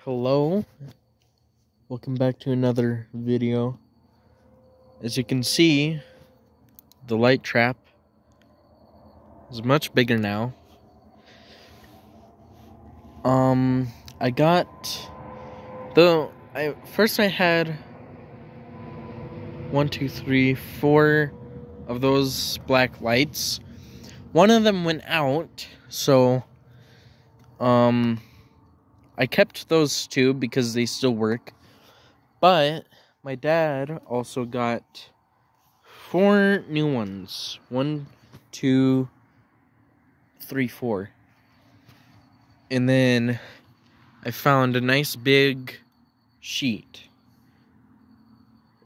Hello, welcome back to another video. As you can see, the light trap is much bigger now. I got I had 4 of those black lights. One of them went out, so I kept those 2 because they still work. But my dad also got 4 new ones. 1, 2, 3, 4. And then I found a nice big sheet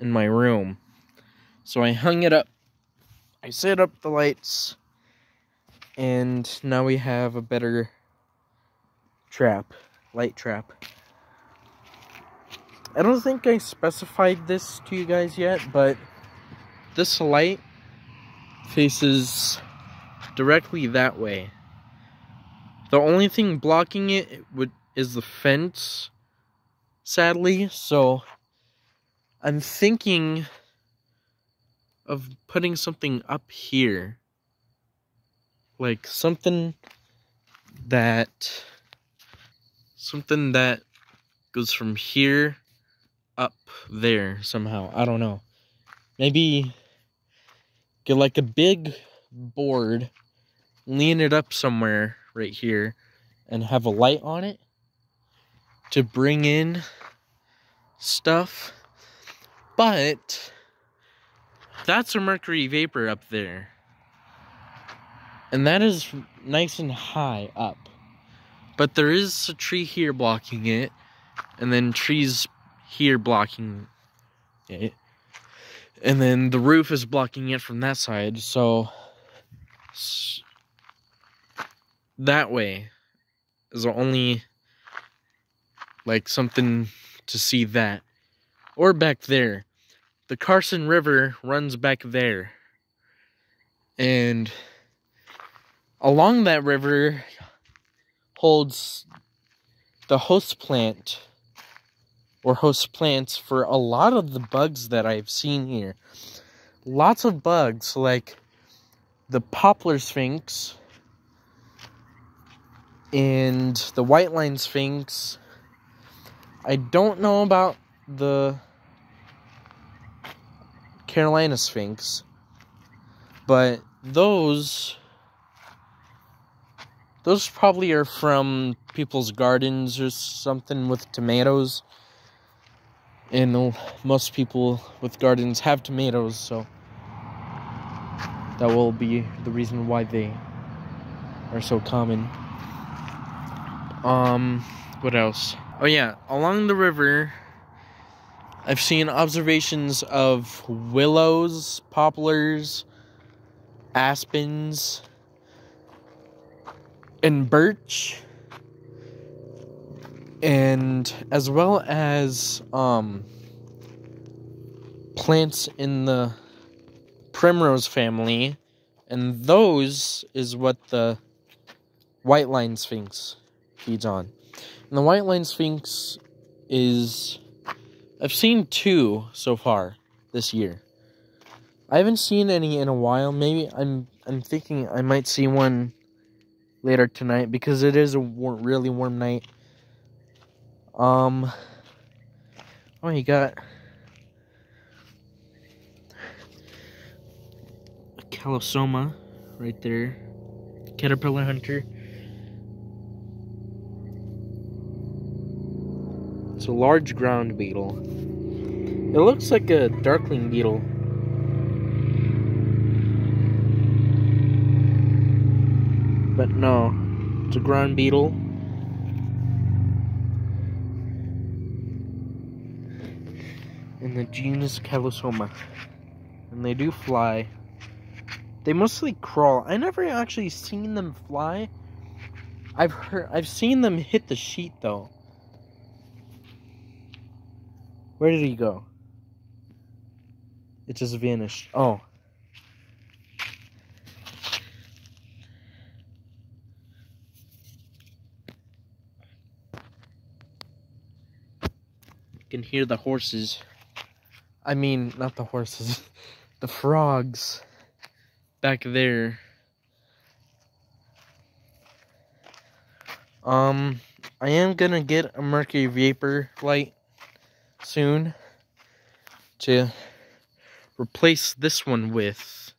in my room. So I hung it up. I set up the lights. And now we have a better light trap. I don't think I specified this to you guys yet, but this light faces directly that way. The only thing blocking it is the fence, sadly, so I'm thinking of putting something up here. Like something that goes from here up there somehow. I don't know. Maybe get like a big board, lean it up somewhere right here, and have a light on it to bring in stuff. But that's a mercury vapor up there. And that is nice and high up. But there is a tree here blocking it, and then trees here blocking it. And then the roof is blocking it from that side, so that way is the only, like, something to see that. Or back there. The Carson River runs back there. And along that river holds the host plant, or host plants, for a lot of the bugs that I've seen here. Lots of bugs, like the poplar sphinx and the white line sphinx. I don't know about the Carolina sphinx, but those probably are from people's gardens or something with tomatoes. And most people with gardens have tomatoes, so that will be the reason why they are so common. What else? Oh yeah, along the river, I've seen observations of willows, poplars, aspens, and birch, and as well as plants in the primrose family, and those is what the white line sphinx feeds on. And the white line sphinx is, I've seen 2 so far this year. I haven't seen any in a while. Maybe I'm thinking I might see one later tonight, because it is a really warm night. Oh, you got a Calosoma right there. Caterpillar hunter. It's a large ground beetle. It looks like a darkling beetle. But no, it's a ground beetle. In the genus Calosoma. And they do fly. They mostly crawl. I never actually seen them fly. I've seen them hit the sheet though. Where did he go? It just vanished. Oh. You can hear the horses. I mean, not the horses. The frogs. Back there. I am gonna get a mercury vapor light soon to replace this one with.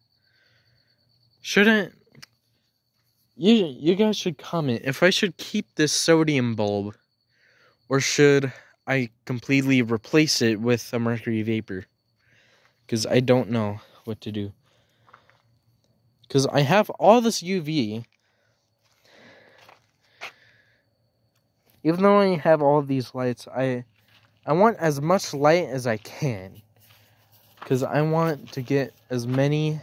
Shouldn't you guys should comment if I should keep this sodium bulb or should I completely replace it with a mercury vapor? Because I don't know what to do. Because I have all this UV. Even though I have all these lights, I want as much light as I can. Because I want to get as many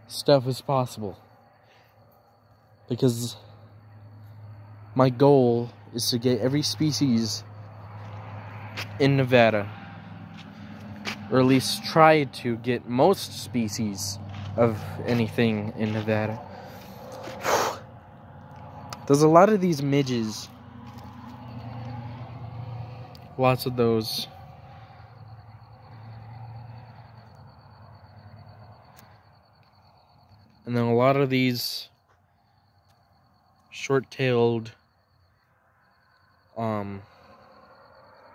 stuff as possible. Because my goal is to get every species in Nevada. Or at least try to get most species of anything in Nevada. There's a lot of these midges. Lots of those. And then a lot of these short-tailed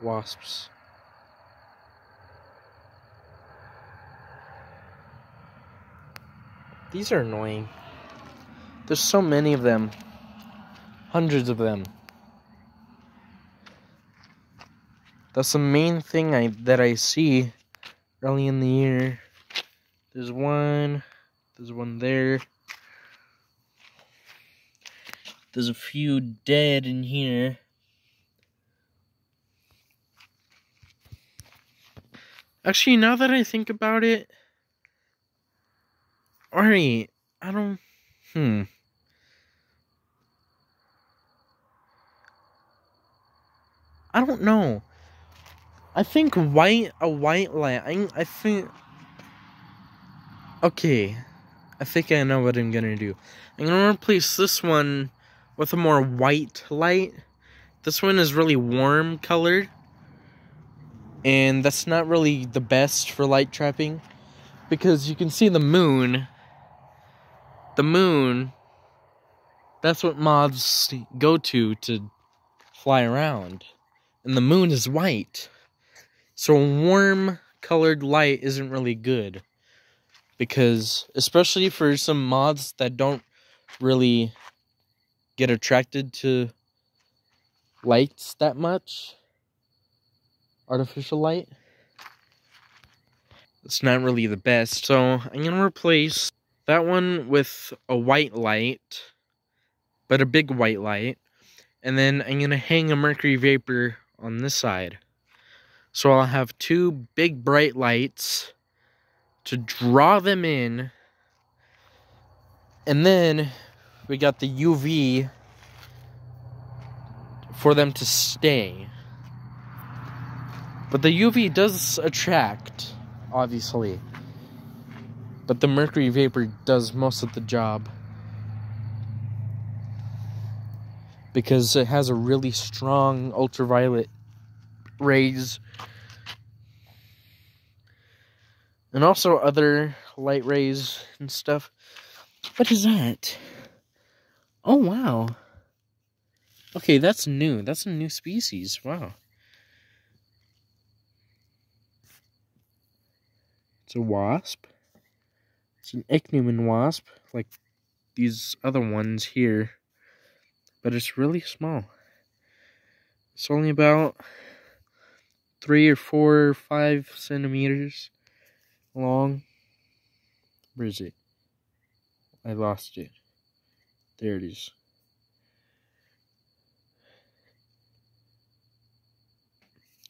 wasps. These are annoying. There's so many of them. Hundreds of them. That's the main thing that I see early in the year. There's one there. There's a few dead in here. Actually, now that I think about it, alright, I don't know. I think a white light. I think. Okay, I think I know what I'm gonna do. I'm gonna replace this one with a more white light. This one is really warm colored, and that's not really the best for light trapping because you can see the moon. The moon. That's what moths go to fly around, and the moon is white. So a warm colored light isn't really good. Because, especially for some moths that don't really get attracted to lights that much. Artificial light. It's not really the best. So I'm going to replace that one with a white light. But a big white light. And then I'm going to hang a mercury vapor on this side. So I'll have two big bright lights to draw them in. And then we got the UV for them to stay. But the UV does attract, obviously. But the mercury vapor does most of the job. Because it has a really strong ultraviolet rays. And also other light rays and stuff. What is that? Oh, wow. Okay, that's new. That's a new species. Wow. It's a wasp. It's an ichneumon wasp, like these other ones here. But it's really small. It's only about 3 or 4 or 5 centimeters long. Where is it? I lost it. There it is.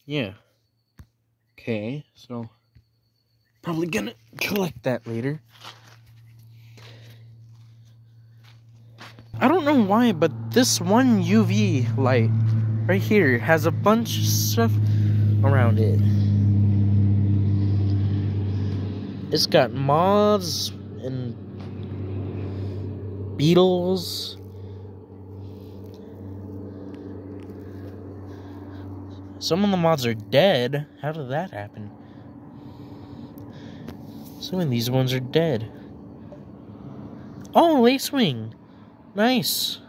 Yeah. Okay, so probably gonna collect that later. I don't know why, but this one UV light right here has a bunch of stuff around it. It's got moths and beetles. Some of the moths are dead. How did that happen? Some of these ones are dead. Oh, lacewing. Nice.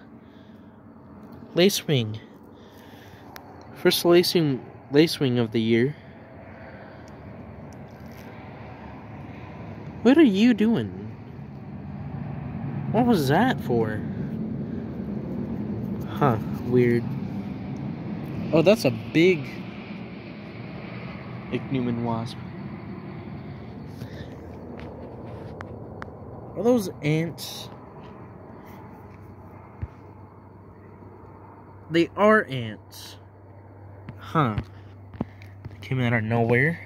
Lacewing. First lacewing of the year. What are you doing? What was that for? Huh, weird. Oh, that's a big ichneumon wasp. Are those ants? They are ants. Huh. They came out of nowhere.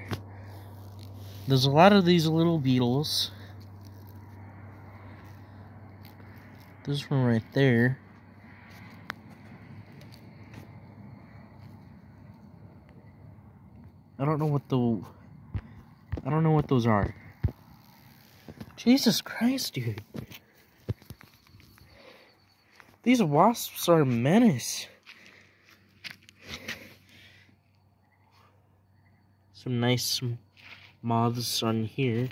There's a lot of these little beetles. There's one right there. I don't know what those are. Jesus Christ, dude. These wasps are a menace. Some nice moths on here.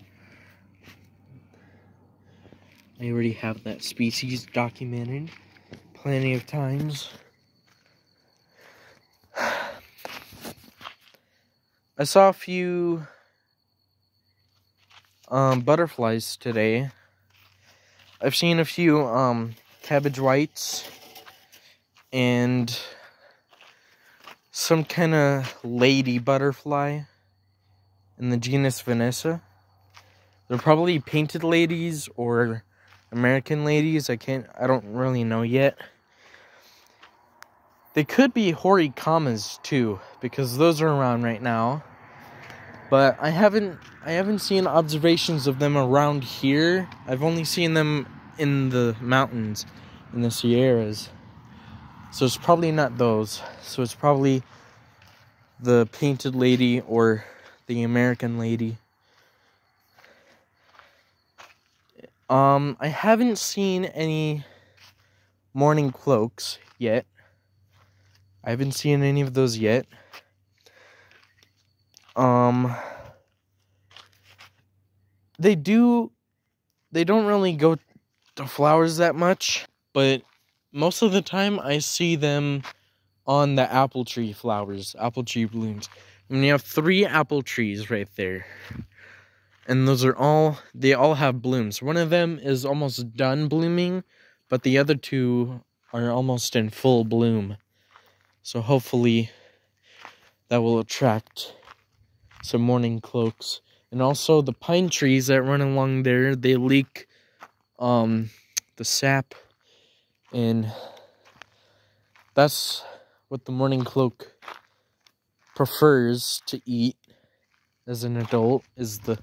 I already have that species documented plenty of times. I saw a few butterflies today. I've seen a few cabbage whites and some kind of lady butterfly in the genus Vanessa. They're probably painted ladies or American ladies. I don't really know yet. They could be horikamas too, because those are around right now. But I haven't seen observations of them around here. I've only seen them in the mountains, in the Sierras. So it's probably not those. So it's probably the painted lady or the American lady. I haven't seen any morning cloaks yet. I haven't seen any of those yet. They don't really go to flowers that much, but most of the time I see them on the apple tree flowers, apple tree blooms. And you have 3 apple trees right there. And they all have blooms. One of them is almost done blooming, but the other 2 are almost in full bloom. So hopefully that will attract some morning cloaks. And also the pine trees that run along there, they leak the sap, and that's what the morning cloak prefers to eat as an adult, is the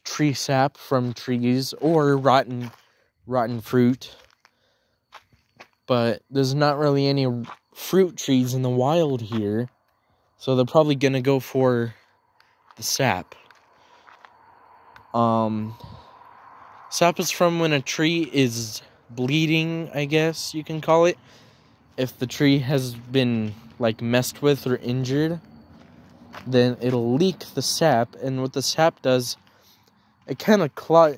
tree sap from trees or rotten fruit. But there's not really any fruit trees in the wild here, so they're probably gonna go for the sap. Sap is from when a tree is bleeding, I guess you can call it. If the tree has been like messed with or injured, then it'll leak the sap, and what the sap does, it kind of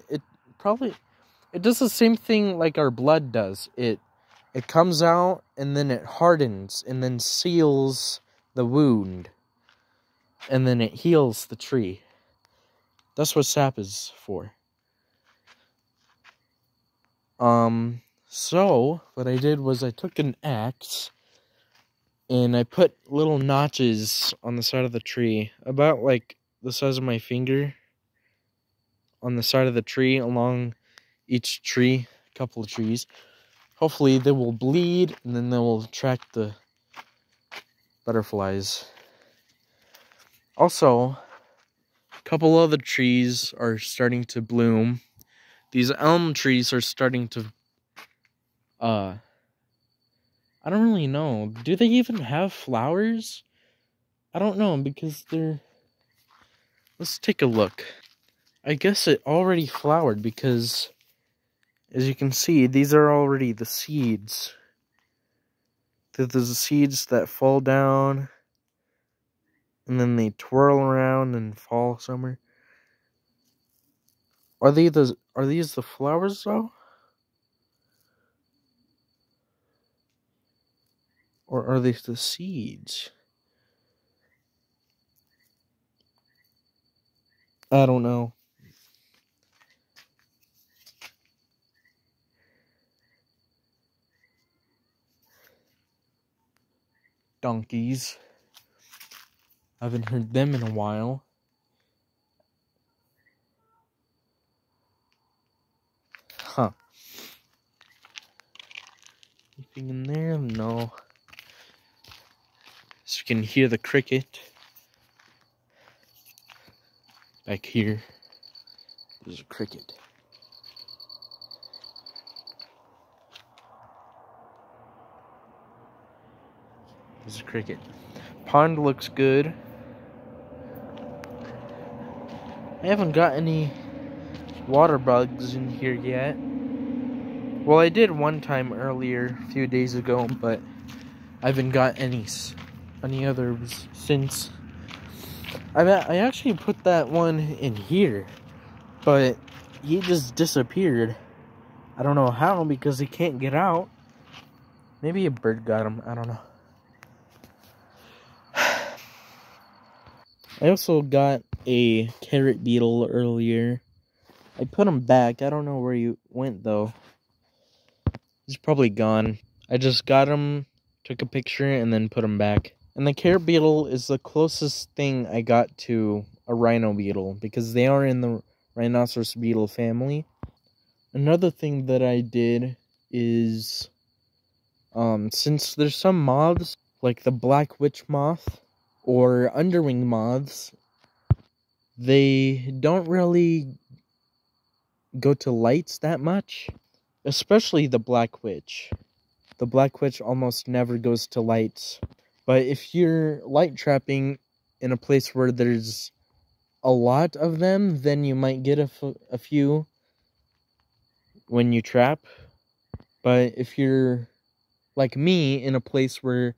it does the same thing like our blood does. It comes out and then it hardens and then seals the wound, and then it heals the tree. That's what sap is for. So what I did was I took an axe and I put little notches on the side of the tree, about like the size of my finger, on the side of the tree, along each tree, a couple of trees. Hopefully they will bleed, and then they will attract the butterflies. Also, a couple other trees are starting to bloom. These elm trees are starting to, I don't really know. Do they even have flowers? I don't know, because let's take a look. I guess it already flowered, because as you can see, these are already the seeds. There's the seeds that fall down. and then they twirl around and fall somewhere. Are these the flowers though? Or are these the seeds? I don't know. Donkeys. I haven't heard them in a while. Huh. Anything in there? No. So you can hear the cricket. Back here, there's a cricket. There's a cricket. Pond looks good. I haven't got any water bugs in here yet. Well, I did one time earlier, a few days ago, but I haven't got any others since. I actually put that one in here, but he just disappeared. I don't know how, because he can't get out. Maybe a bird got him, I don't know. I also got a carrot beetle earlier. I put him back. I don't know where he went, though. He's probably gone. I just got him, took a picture, and then put him back. And the carrot beetle is the closest thing I got to a rhino beetle, because they are in the rhinoceros beetle family. Another thing that I did is, since there's some moths, like the black witch moth, or underwing moths, they don't really go to lights that much, especially the black witch. The black witch almost never goes to lights, but if you're light trapping in a place where there's a lot of them, then you might get a few when you trap. But if you're like me in a place where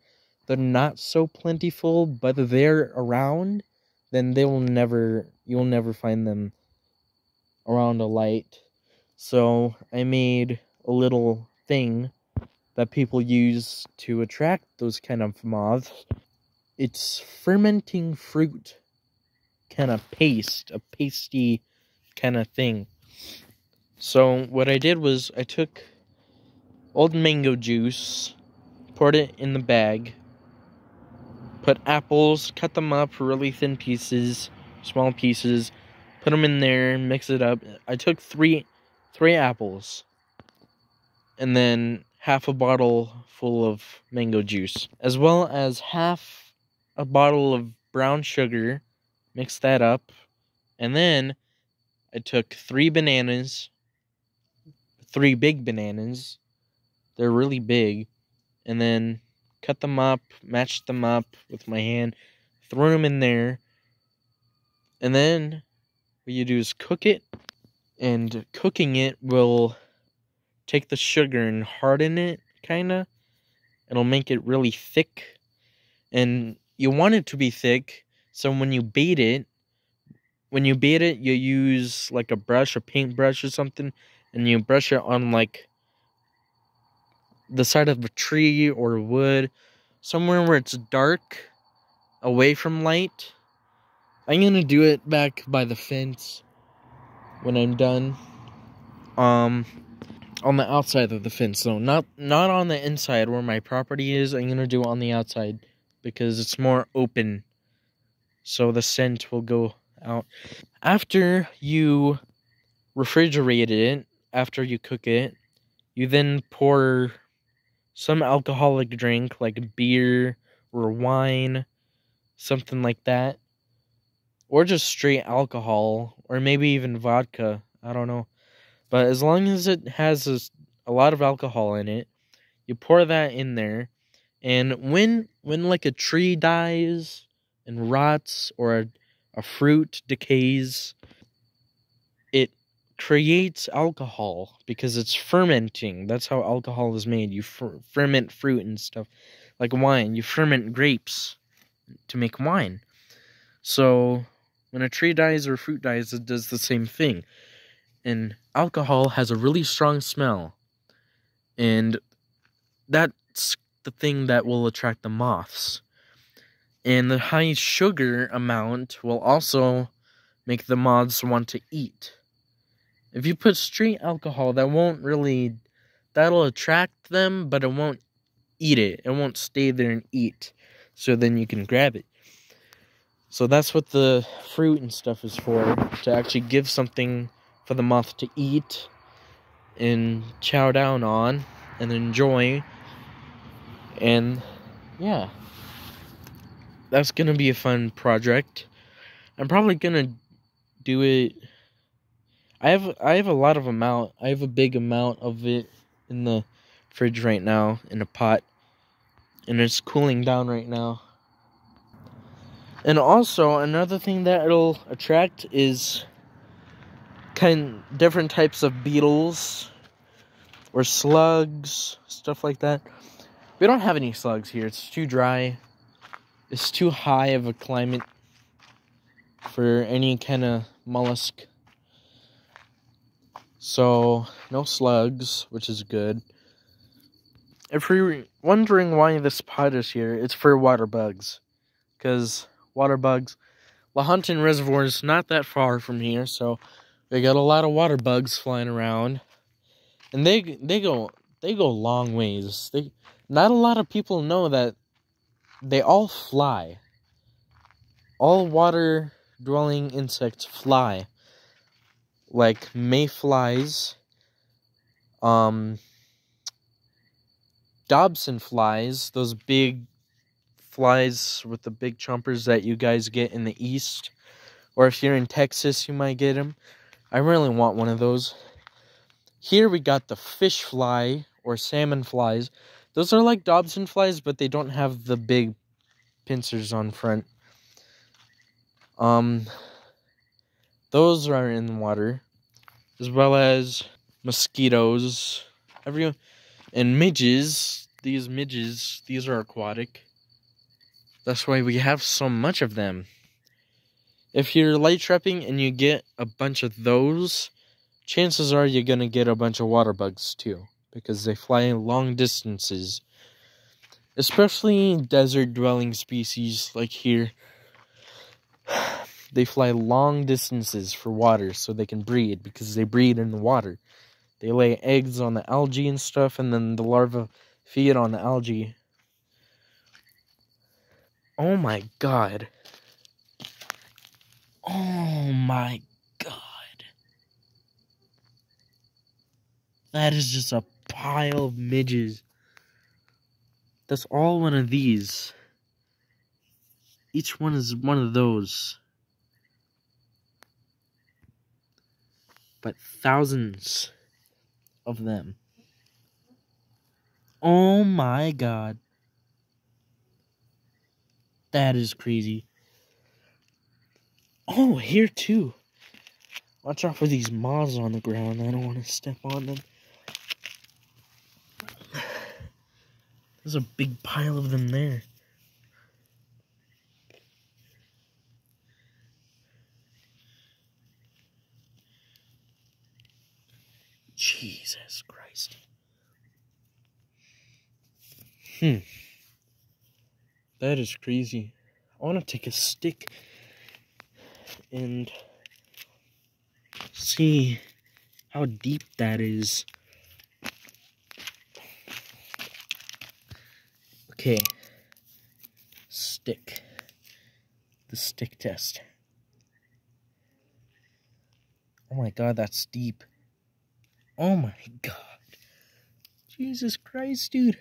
they're not so plentiful, but they're around, then you'll never find them around a light. So I made a little thing that people use to attract those kind of moths. It's fermenting fruit kind of paste, a pasty kind of thing. So what I did was I took old mango juice, poured it in the bag, put apples, cut them up really thin pieces, small pieces, put them in there, mix it up. I took three apples, and then half a bottle full of mango juice, as well as half a bottle of brown sugar, mixed that up, and then I took 3 bananas, 3 big bananas, they're really big, and then cut them up, matched them up with my hand, throw them in there, and then what you do is cook it, and cooking it will take the sugar and harden it, kinda. It'll make it really thick, and you want it to be thick, so when you bait it, you use like a brush, a paintbrush or something, and you brush it on like the side of a tree or wood, somewhere where it's dark, away from light. I'm gonna do it back by the fence when I'm done. On the outside of the fence, though, not on the inside where my property is. I'm gonna do it on the outside because it's more open, so the scent will go out. After you refrigerate it, after you cook it, you then pour some alcoholic drink like beer or wine, something like that, or just straight alcohol, or maybe even vodka, I don't know. But as long as it has a lot of alcohol in it, you pour that in there, and when like a tree dies and rots, or a fruit decays, it creates alcohol because it's fermenting. That's how alcohol is made. You ferment fruit and stuff, like wine. You ferment grapes to make wine. So when a tree dies or fruit dies, it does the same thing. And alcohol has a really strong smell. And that's the thing that will attract the moths. And the high sugar amount will also make the moths want to eat. If you put straight alcohol, that'll attract them, but it won't eat it. It won't stay there and eat. So then you can grab it. So that's what the fruit and stuff is for, to actually give something for the moth to eat and chow down on and enjoy. And yeah, that's gonna be a fun project. I'm probably gonna do it. I have a big amount of it in the fridge right now in a pot, and it's cooling down right now. And also another thing that it'll attract is different types of beetles or slugs, stuff like that. We don't have any slugs here. It's too dry. It's too high of a climate for any kind of mollusk. So, no slugs, which is good. If you're wondering why this pot is here, it's for water bugs. Because water bugs, Lahontan Reservoir is not that far from here, so they got a lot of water bugs flying around. And they go long ways. Not a lot of people know that they all fly. All water-dwelling insects fly. Like mayflies, Dobson flies, those big flies with the big chompers that you guys get in the east. Or if you're in Texas, you might get them. I really want one of those. Here we got the fish fly, or salmon flies. Those are like Dobson flies, but they don't have the big pincers on front. Those are in the water, as well as mosquitoes, and midges. These are aquatic. That's why we have so much of them. If you're light trapping and you get a bunch of those, chances are you're gonna get a bunch of water bugs too, because they fly long distances. Especially desert dwelling species like here. They fly long distances for water so they can breed, because they breed in the water. They lay eggs on the algae and stuff, and then the larvae feed on the algae. Oh my god. Oh my god. That is just a pile of midges. That's all one of these. Each one is one of those. But thousands of them. Oh my god. That is crazy. Oh, here too. Watch out for these moths on the ground. I don't want to step on them. There's a big pile of them there. Jesus Christ. That is crazy. I want to take a stick and see how deep that is. Okay. Stick. The stick test. Oh my god, that's deep. Oh my god. Jesus Christ, dude.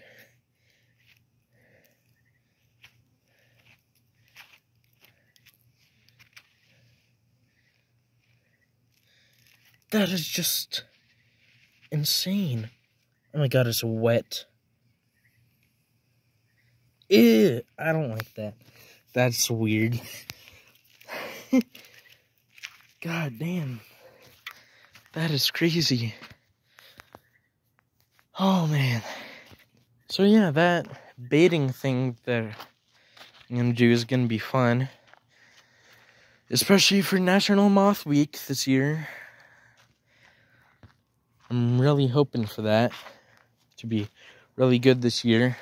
That is just insane. Oh my god, it's wet. Ew, I don't like that. That's weird. God damn. That is crazy. Oh man. So yeah, that baiting thing that I'm gonna do is gonna be fun. especially for National Moth Week this year. I'm really hoping for that to be really good this year,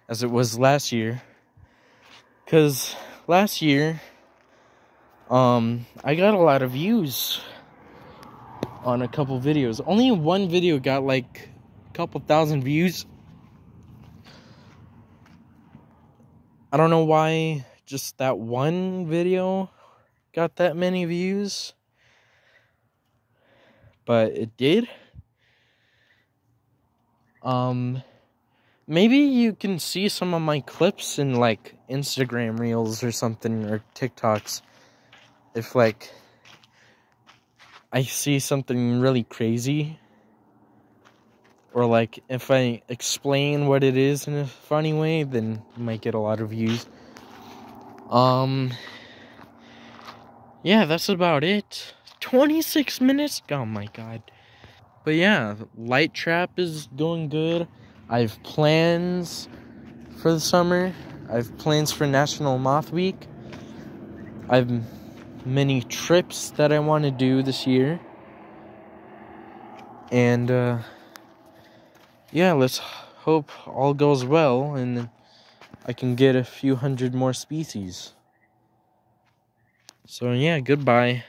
as it was last year. Because last year, I got a lot of views on a couple videos. Only one video got like a couple thousand views. I don't know why just that one video got that many views, but it did. Maybe you can see some of my clips in like Instagram Reels or something, or TikToks. If like I see something really crazy, or like if I explain what it is in a funny way, then you might get a lot of views. Yeah, that's about it. 26 minutes? Oh my god. But yeah, Lighttrap is going good. I have plans for the summer. I have plans for National Moth Week. I have many trips that I want to do this year. And, yeah, let's hope all goes well and I can get a few hundred more species. So, yeah, goodbye.